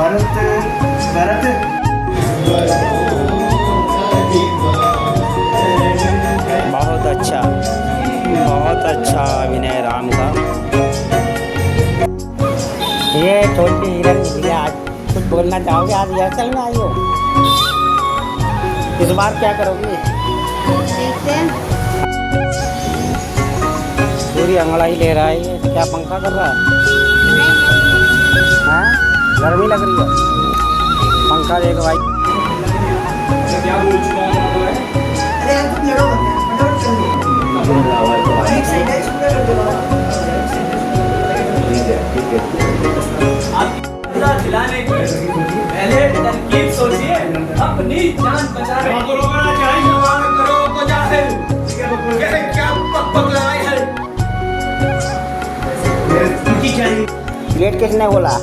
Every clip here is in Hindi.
भरत भरत बहुत अच्छा अभिनय राम का। ये छोटी हिरन निकली, आज कुछ बोलना चाहोगे? आज रिहर्सल में आई हो, इस बार क्या करोगी? देखते हैं। पूरी अंगड़ाई ले रहा है ये, क्या पंखा कर रहा है? हाँ, गर्मी लग रही है, पंखा देख भाई। क्या बोल चुका है? अरे यार तुम लड़ो मत, एक साइड है, इसको कर दो। ठीक है आप पूरा दिलाने की पहले तरकीब सोचिए, अपनी जान बचाने की। रोकना चाहिए, करो तो जाहिल क्या पक लगाई है। उनकी चाहिए। प्लेट किसने बोला?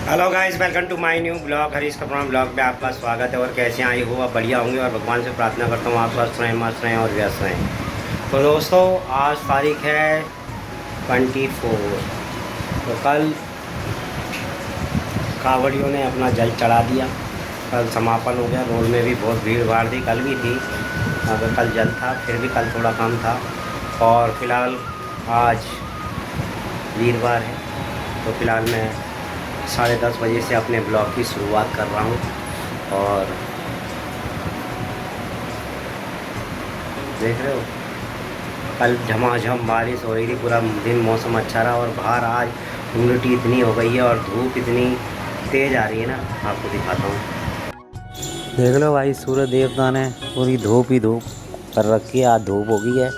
Hello guys, welcome to my new blog. Harish Kapoor blog में आपका स्वागत है। और कैसे आई हो? आप बढ़िया होंगे और भगवान से प्रार्थना करता हूँ आप स्वस्थ रहें, मस्त रहें और व्यस्त रहें। तो दोस्तों, आज तारीख है 24। तो कल कांवड़ियों ने अपना जल चढ़ा दिया, कल समापन हो गया। रोड में भी बहुत भीड़ भाड़ थी, कल भी थी, अगर कल जल था, फिर भी कल थोड़ा कम था। और फिलहाल आज वीरवार है, तो फिलहाल मैं 10:30 बजे से अपने ब्लॉग की शुरुआत कर रहा हूँ। और देख रहे हो, कल झमाझम बारिश हो रही थी, पूरा दिन मौसम अच्छा रहा। और बाहर आज ह्यूमिडिटी इतनी हो गई है और धूप इतनी तेज़ आ रही है ना, आपको दिखाता हूँ। देख लो भाई, सूरज देवता ने पूरी धूप ही धूप कर रखी है। आज धूप हो गई है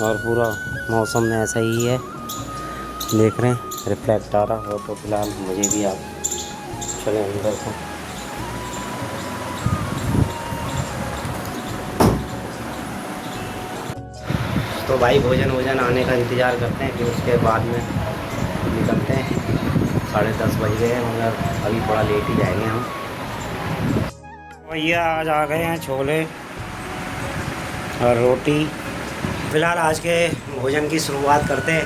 और पूरा मौसम में ऐसा ही है, देख रहे हैं, रिफ्लेक्ट आ रहा हो। तो फिलहाल मुझे भी आप चले अंदर को। तो भाई भोजन आने का इंतज़ार करते हैं, फिर उसके बाद में निकलते हैं। 10:30 बज गए हैं, मगर अभी थोड़ा लेट ही जाएंगे हम। भैया आज आ गए हैं छोले और रोटी। फिलहाल आज के भोजन की शुरुआत करते हैं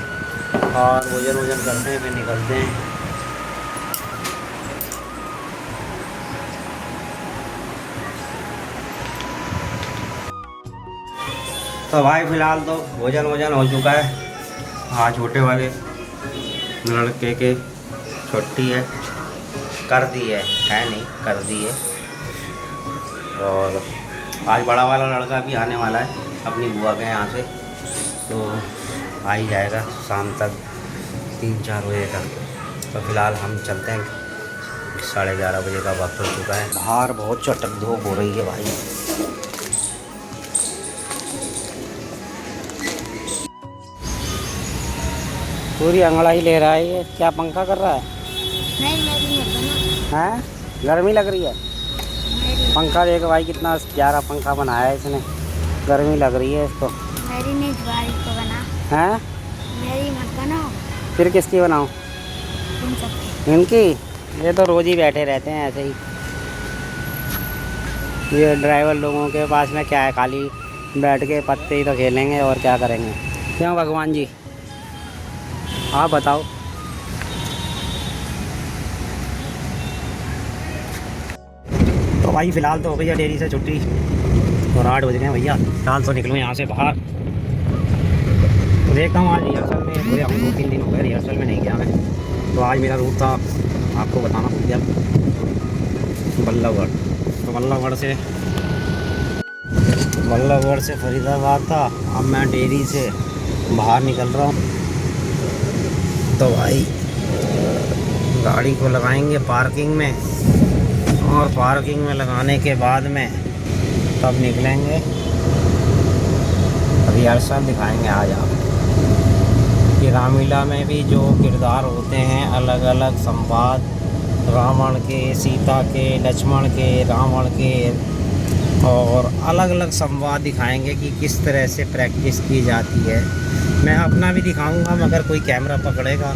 और भोजन करते हैं, फिर निकलते हैं। तो भाई फिलहाल तो भोजन हो चुका है। आज छोटे वाले लड़के के छुट्टी है, कर दी है नहीं, कर दी है। और आज बड़ा वाला लड़का भी आने वाला है अपनी बुआ के यहाँ से, तो आ ही जाएगा शाम तक 3-4 बजे तक। तो फिलहाल हम चलते हैं, 11:30 बजे का वक्त हो चुका है। बाहर बहुत चटक धूप हो रही है भाई। पूरी अंगड़ाई ले रहा है ये, क्या पंखा कर रहा है? नहीं मेरी मत बना। हैं, गर्मी लग रही है, पंखा देख भाई, कितना प्यारा पंखा बनाया है इसने, गर्मी लग रही है इसको। मेरी नहीं, तुम्हारी को बना। हैं, मेरी मत बनाओ। फिर किसकी बनाऊँ? तुम सबकी। इनकी? ये तो रोज़ ही बैठे रहते हैं ऐसे ही। ये ड्राइवर लोगों के पास में क्या है, खाली बैठ के पत्ते ही तो खेलेंगे और क्या करेंगे। क्यों भगवान जी, आप बताओ। तो भाई फ़िलहाल तो हो गई है डेरी से छुट्टी और 8 बज गए हैं भैया। फिलहाल तो निकलूँ यहाँ से बाहर, तो देखता हूँ आज रिहर्सल में पूरे 2-3 दिन हो गए रिहर्सल में नहीं गया मैं। तो आज मेरा रूट था, आपको बताना भूल गया, बल्लभगढ़। तो बल्लभगढ़ से फरीदाबाद था। अब मैं डेरी से बाहर निकल रहा हूँ। तो भाई गाड़ी को लगाएंगे पार्किंग में, और पार्किंग में लगाने के बाद में तब निकलेंगे, रिहर्सल दिखाएंगे आज आप। कि रामलीला में भी जो किरदार होते हैं, अलग अलग संवाद, रावण के, सीता के, लक्ष्मण के, रावण के, और अलग अलग संवाद दिखाएंगे कि किस तरह से प्रैक्टिस की जाती है। मैं अपना भी दिखाऊंगा, मगर कोई कैमरा पकड़ेगा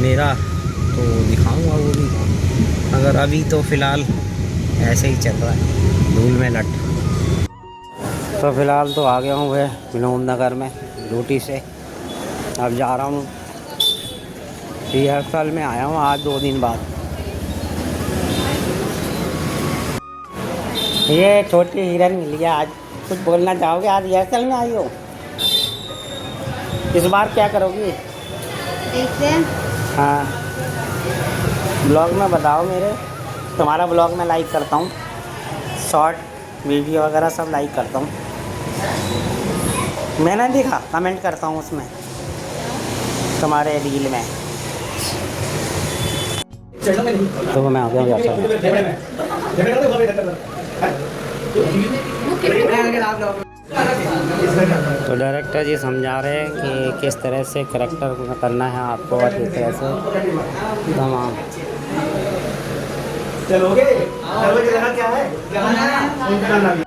मेरा तो दिखाऊंगा वो भी। अगर अभी तो फ़िलहाल ऐसे ही चल रहा है धूल में लट। तो फ़िलहाल तो आ गया हूँ वह विनोद नगर में ड्यूटी से। अब जा रहा हूँ रिहर्सल में आया हूँ आज 2 दिन बाद। ये छोटी हिरन मिली है आज, कुछ बोलना चाहोगे? आज रिहर्सल में आई हो, इस बार क्या करोगी? देखते हैं। हाँ ब्लॉग में बताओ मेरे, तुम्हारा ब्लॉग में लाइक करता हूँ, शॉर्ट वीडियो वगैरह सब लाइक करता हूँ। मैंने देखा कमेंट करता हूँ उसमें तुम्हारे रील में। तो मैं आ गया तो डायरेक्टर जी समझा रहे हैं कि किस तरह से करैक्टर करना है आपको और किस तरह से तमाम। चलोगे? चलोगे जगह क्या है? गाना है।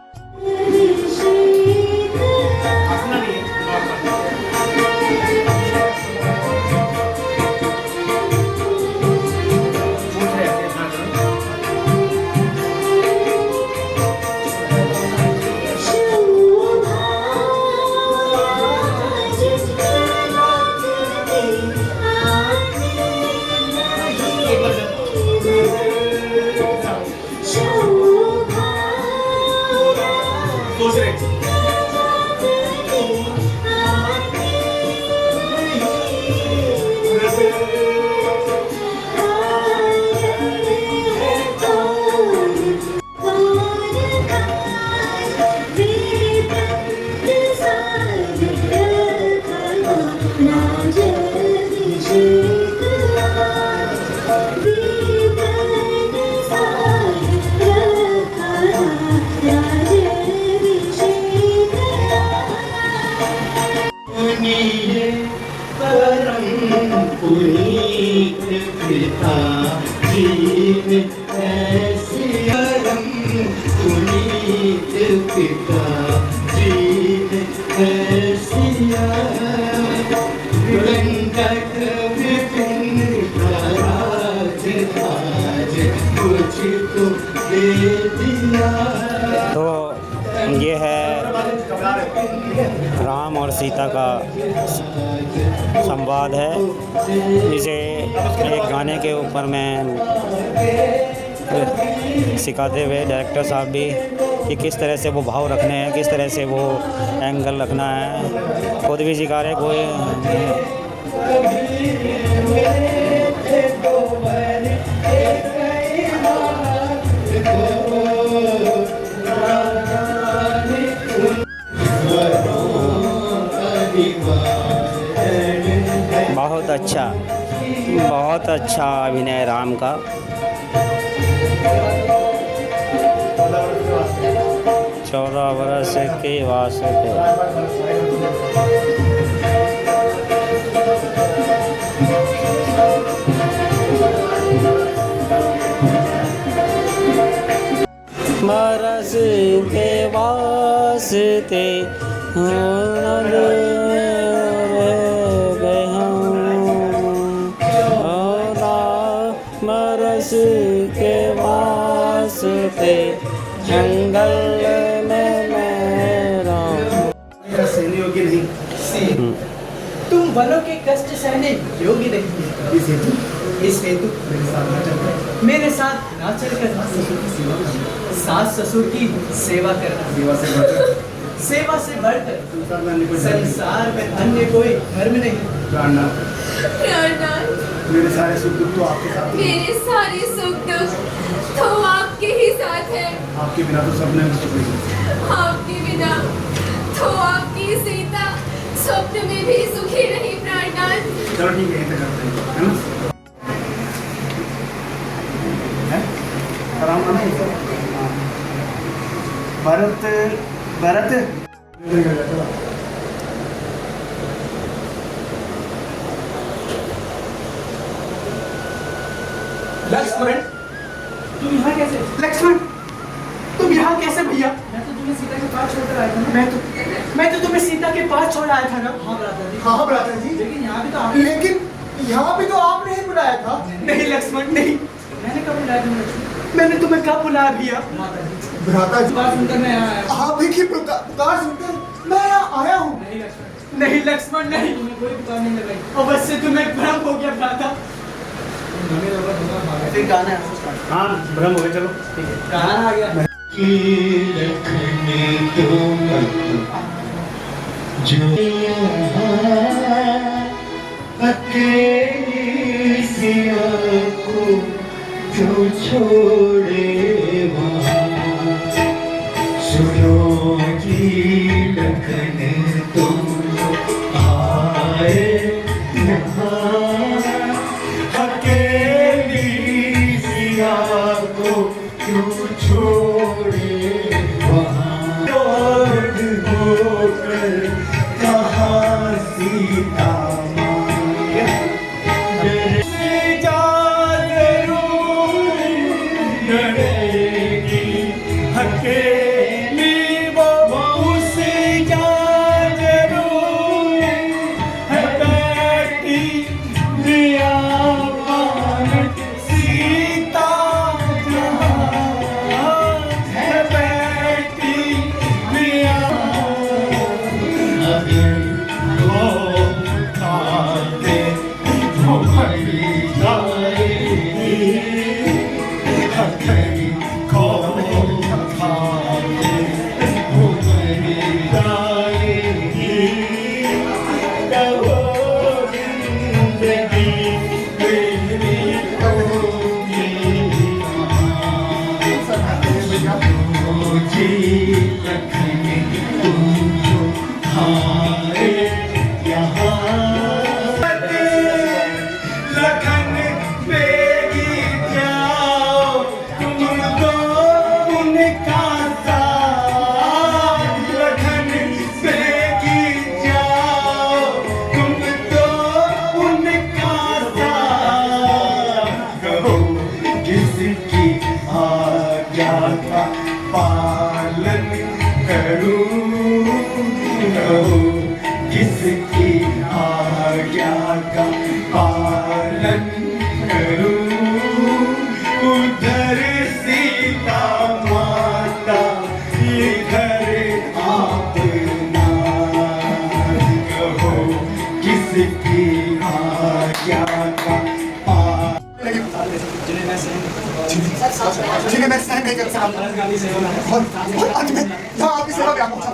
तो ये है राम और सीता का संवाद है, जिसे एक गाने के ऊपर में सिखाते हुए डायरेक्टर साहब भी कि किस तरह से वो भाव रखने हैं, किस तरह से वो एंगल रखना है, खुद भी सिखा रहे कोई। बहुत अच्छा अभिनय राम का। चौदह वर्ष के वास्ते बरस के वास्ते बरस के वास्ते जंगल में मेरा सहने योग्य नहीं। तुम वनों के कष्ट सहने योग्य नहीं। इस हेतु मेरे साथ ना चलकर सास ससुर की सेवा करना। सेवा से बढ़कर संसार में अन्य कोई धर्म नहीं। मेरे सारे सुख दुख तो आपके साथ हैं। मेरे सारे सुख दुख तो आपके ही साथ है। आपके बिना तो सबने आपके बिना तो आपकी सीता स्वप्न में भी सुखी रही प्राणनाथ। चलो ठीक है, करते हैं है? आराम आना भरत भरत लक्ष्मण तुम यहाँ कैसे? लक्ष्मण तुम यहाँ कैसे भैया? मैं तो तुम्हें सीता के पास छोड़ आया था ना। मैं तो तुम्हें सीता के पास छोड़ आया था ना। हाँ भ्राता जी। लेकिन यहाँ भी तो आपने ही बुलाया था। नहीं लक्ष्मण नहीं। मैंने कब बुलाया तुम्हें? मैंने तुम्हें कब बुलाया भैया? भ्राता जी, बात सुनकर मैं यहाँ आया। आप ही की पुकार सुनकर मैं यहाँ आया हूँ। नहीं लक्ष्मण नहीं, तुम्हें कोई पुकार नहीं लगाई। अवश्य तुम्हें भ्रम हो गया भ्राता। फिर गाना है। हाँ भ्रम हो गया, चलो ठीक है, गाना आ गया। जो छोड़े वहाँ सुनो जी लखन तुम आए यहाँ अकेली सिया को क्यों छोड़े वहाँ लौट होकर कहाँ सीता किसकी आज्ञा का पालन करूं उधर सीता माता इधर अपना कहो किसकी आज्ञा का जिन्हें मैं सहन नहीं कर सकता और अंत में यहाँ आपकी सेवा में पहुंचा।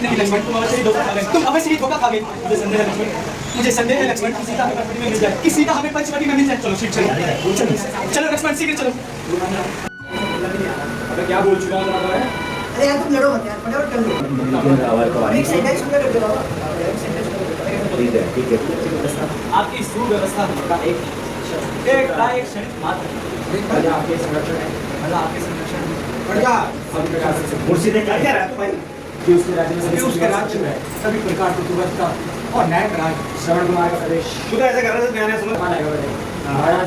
नहीं लक्ष्मण, तुम अवश्य ही धोखा खा गए। मुझे संदेह है लक्ष्मण, सीता हमें पंचवटी में मिल जाए, कि सीता हमें पंचवटी में मिल जाए। चलो शीघ्र चलो, चलो लक्ष्मण शीघ्र चलो। अबे क्या बोल चुका हूँ मैं? अरे यार तुम लड़ो मत यार, फटाफट कर लो। एक सेंटेंस पूरा कर दो बाबा। ठीक है। आपकी सुव्यवस्था का एक क्षणिक मात्र आपके संरक्षण है, आपके संरक्षण है। मुर्शिद क्या कह रहा है भाई? कि उसके राज्य में सभी प्रकार की सुव्यवस्था और न्याय का राज श्रवण कुमार का प्रदेश। तू तो ऐसे कर रहा था, मैंने सुना। महाराजा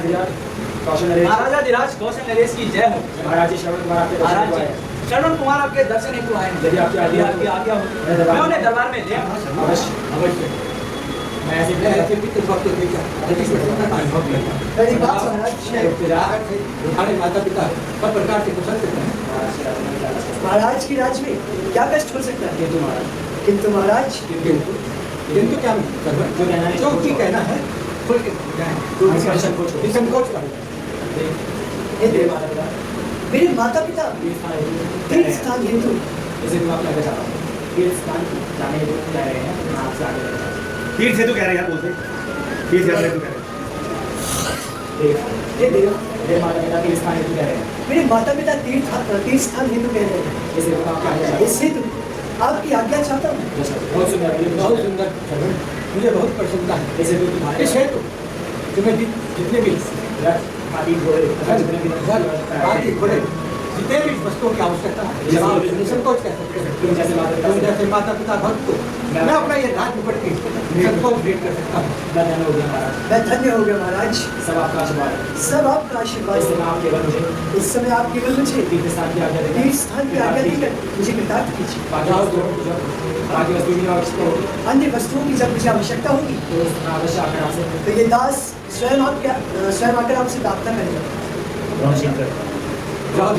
धीराज कौशल नरेश की जय हो। महाराज श्रवण कुमार आपके दर्शन को आए। श्रवण कुमार आपके दर्शन हेतु आए। यदि आपकी आज्ञा हो मैं उन्हें दरबार में ले आऊं। अवश्य। मैं ऐसे मेरी बात माता पिता सब प्रकार के कुशल महाराज की राज में क्या कष्ट हो सकता है? किंतु महाराज किंतु क्या जो की कहना है खुल के संकोच कर। मेरे माता पिता तीर्थ स्थान हेतु तीर्थ स्थान जाने हेतु जा रहे हैं। आपसे आगे तीर्थ हेतु कह रहे हैं यार, बोलते तीर्थ हेतु कह रहे हैं। माता पिता तीर्थ स्थान हेतु कह रहे हैं। मेरे माता पिता तीर्थ स्थान हेतु कह रहे हैं। इस हेतु आपकी आज्ञा चाहता हूँ। बहुत सुंदर, बहुत सुंदर। मुझे बहुत प्रसन्नता है। इस हेतु तुम्हें जितने भी घोड़े जितने भी वस्तुओं की आवश्यकता है संकोच कर सकते हैं। जैसे माता पिता भक्त को मैं अपना ये राज मुकुट की संकोच भेंट कर सकता हूँ। मैं धन्य हो गया महाराज। सब आपका आशीर्वाद, सब आपका आशीर्वाद। आप केवल मुझे इस समय आप केवल मुझे तीर्थ स्थान की आज्ञा दें। तीर्थ स्थान की आज्ञा देकर मुझे कृतार्थ कीजिए। बाकी वस्तु की आवश्यकता होगी अन्य वस्तुओं की जब मुझे आवश्यकता होगी तो अवश्य आकर आपसे तो ये दास स्वयं आकर आपसे प्रार्थना करेगा। जाओ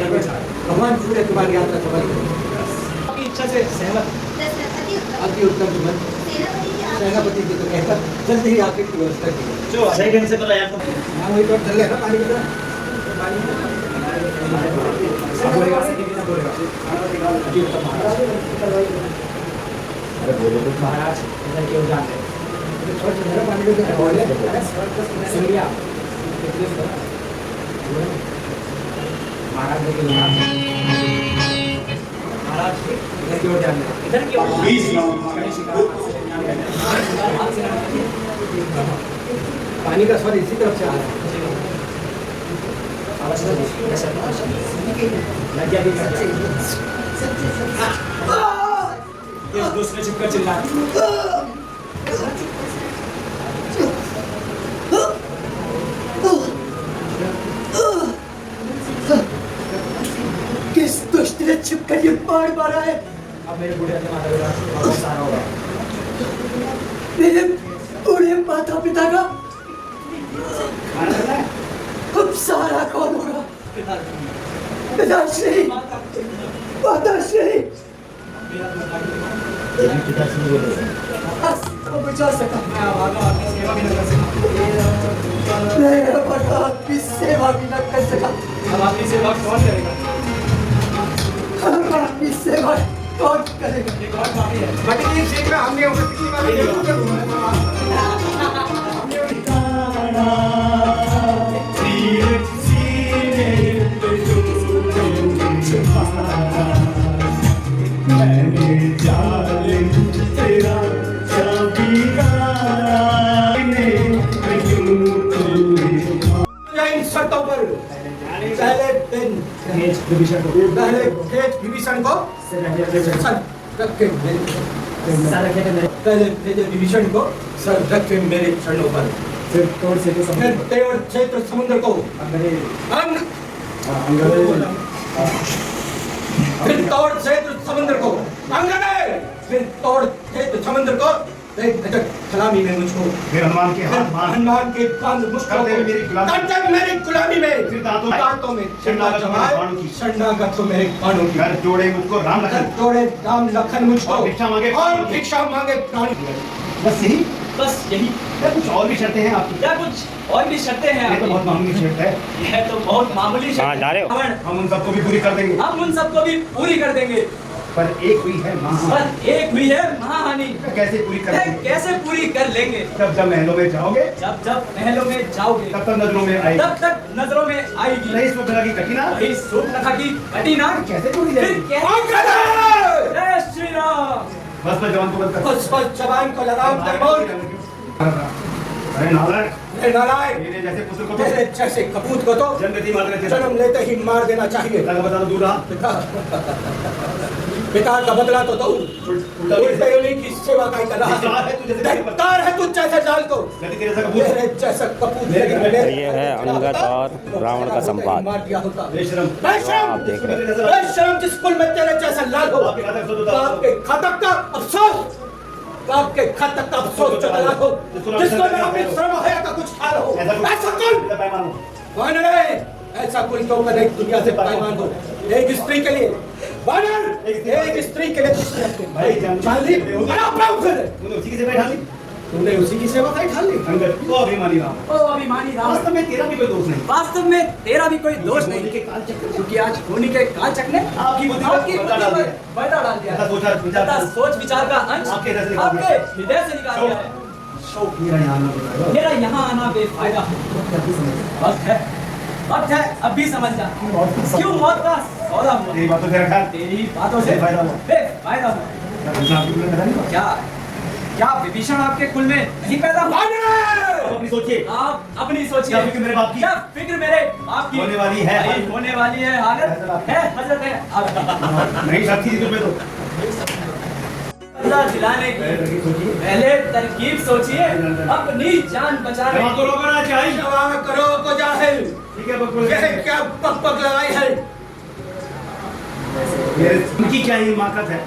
भगवान पूरे तुम्हारी यात्रा सफल करें। आपकी इच्छा से सहमत अति उत्तम जुम्मन सेनापति जी को कहकर जल्दी ही आके की व्यवस्था की। जो सही ढंग से पता यार तो हाँ वही तो चल रहा पानी की तरह अरे बोलो तो महाराज इधर क्यों जाते हैं छोड़ छोड़ पानी की तरह बोले सुन लिया महाराज लेकिन महाराज इधर क्यों जाते हैं इधर क्यों 20 पानी का स्वर इसी तरफ से आ रहा है इस दूसरे चिपका चिल्ला किस दुष्ट ने छिपकर ये मार मारा है। अब मेरे बूढ़े बहुत सारा होगा मेरे बूढ़े माता पिता का अब सारा कौन होगा। पिताश्री माताश्री को बचा सका मैं आपकी सेवा भी न कर सका। अब आपकी सेवा कौन करेगा। आपकी सेवा कौन करेगा। बटी सीट में हमने विभीषण को विभीषण को सर रख के मेरे चरणों पर फिर तोड़ क्षेत्र समुद्र को फिर तोड़ क्षेत्र समुद्र को अंगने फिर तोड़ क्षेत्र समुद्र को गुलामी में मुझको फिर हनुमान के हाथ मान हनुमान के कान मुझको मेरी गुलामी में फिर दांतों में शरणागत हो मेरे बाणों की घर जोड़े मुझको राम लखन जोड़े राम लखन मुझको और भिक्षा मांगे प्राणी। बस यही क्या कुछ और भी शर्तें हैं आपकी। क्या कुछ और भी शर्तें हैं ये तो बहुत मामूली शर्त है। यह तो बहुत मामूली कहाँ जा रहे हो? हम उन सबको भी पूरी कर देंगे हम उन सबको भी पूरी कर देंगे पर एक हुई है महाहानि। पर एक हुई है महाहानि। कैसे पूरी कर यह देंगे। कैसे पूरी कर लेंगे। जब जब महलों में जाओगे जब जब महलों में जाओगे तब तक नजरों में आएगी तब तक नजरों में आएगी नहीं सुखला की कठिना वही सूर्पनखा की कठिना कैसे पूरी फिर जाएगी। कैसे। जय श्री राम। बस पर जवान को बंद कर उस पर जवान को लगाओ दरबार। अरे नारायण नारायण मेरे जैसे पुत्र को तेरे जैसे कपूत को तो जन्मती मार देना जन्म लेते ही मार देना चाहिए। बता दो दूर रहा पिता का बदला तो दो उल्टे उन्हीं की सेवा का ही कर रहा है। बेकार है तू जैसे जाल को तेरे जैसा कपूत ये है अंगद और रावण का संवाद। मार दिया होता। आप देख रहे हैं। शर्म जिस कुल में तेरे जैसा लाल हो आपके घातक का अफसोस आपके घातक का अफसोस जो लाल हो जिसको मैं अपनी श्रम हया का कुछ खा रहा हूँ ऐसा कुल वानर ऐसा कुल तो कभी दुनिया से पैमान हो। एक स्त्री के लिए वानर एक स्त्री के लिए भाई जान ली उसी की सेवा ढाल ली तूने उसी की सेवा का ढाल ली। अंगद तो अभिमानी राम ओ अभिमानी राम। वास्तव में तेरा भी कोई दोष नहीं वास्तव में तेरा भी कोई दोष नहीं के काल चक्र क्योंकि आज होनी के कालचक्र ने आपकी बुद्धि पर बैठा डाल दिया ऐसा सोच विचार का अंश आपके हृदय से निकाल दिया। आपके हृदय से निकाल दिया है। मेरा यहाँ आना बेकार। मेरा यहाँ आना बेफायदा है। वक्त है अब भी समझ जा क्यों मौत का सौदा हुआ। तेरी बातों से रखा तेरी बातों से बेफायदा हुआ। क्या क्या विभीषण आपके कुल में नहीं पैदा हुआ। अपनी सोचिए आप अपनी सोचिए। क्या फिक्र मेरे बाप की। क्या फिक्र मेरे बाप की होने वाली है। भाई, होने वाली है हालत है हजरत है आपकी। नहीं शक्ति थी तुझमें तो बदला दिलाने की पहले तरकीब सोचिए अपनी जान बचाने जवान को रोकना चाहिए। क्षमा करो को जाहिल ठीक है बकवास यह क्या पक लगाई है। उनकी क्या हिमाकत है।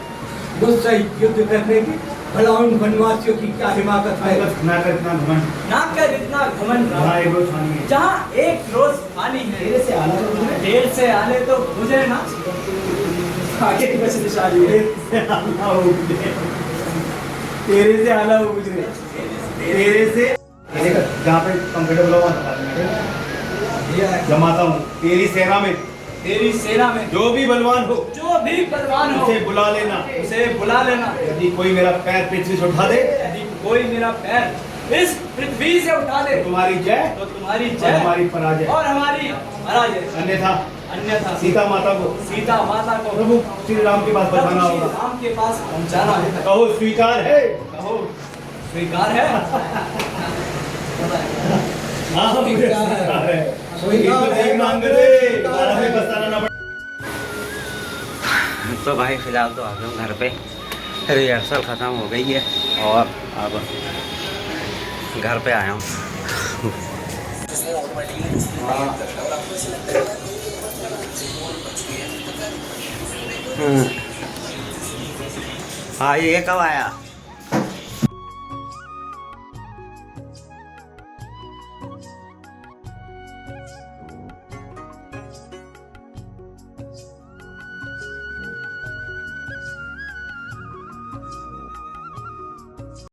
मुझसे युद्ध करने की भला उन वनवासियों की क्या हिमाकत है। ना कर इतना घमंड ना कर इतना घमंड हाँ, रहा एक रोज खानी है। जहाँ एक रोज खानी है तेरे से आला तो गुजरे। ढेर से आले तो गुजरे ना। आगे की बस निशानी है। आला हो गुजरे। तेरे से आला हो गुजरे। तेरे से जहाँ पे कंफर्टेबल हो वहाँ जमाता हूँ तेरी सेना में। तेरी सेना में जो भी बलवान हो जो भी बलवान हो उसे बुला लेना। उसे बुला लेना। यदि कोई मेरा पैर पृथ्वी से उठा दे यदि कोई मेरा पैर इस पृथ्वी से उठा दे तुम्हारी जय तो तुम्हारी और जय हमारी पराजय। और हमारी पराजय। अन्यथा अन्यथा सीता माता को सीता माता को प्रभु श्री राम के पास प्रभु पहुंचाना श्री होगा। राम के पास पहुंचाना है। कहो स्वीकार है। कहो स्वीकार है। हाँ स्वीकार है। तो देख मांग दे हमें बताना ना पड़े। तो भाई फिलहाल तो आ गए हूँ घर पे। रिहर्सल ख़त्म हो गई है और अब घर पे आया हूँ। हाँ ये कब आया?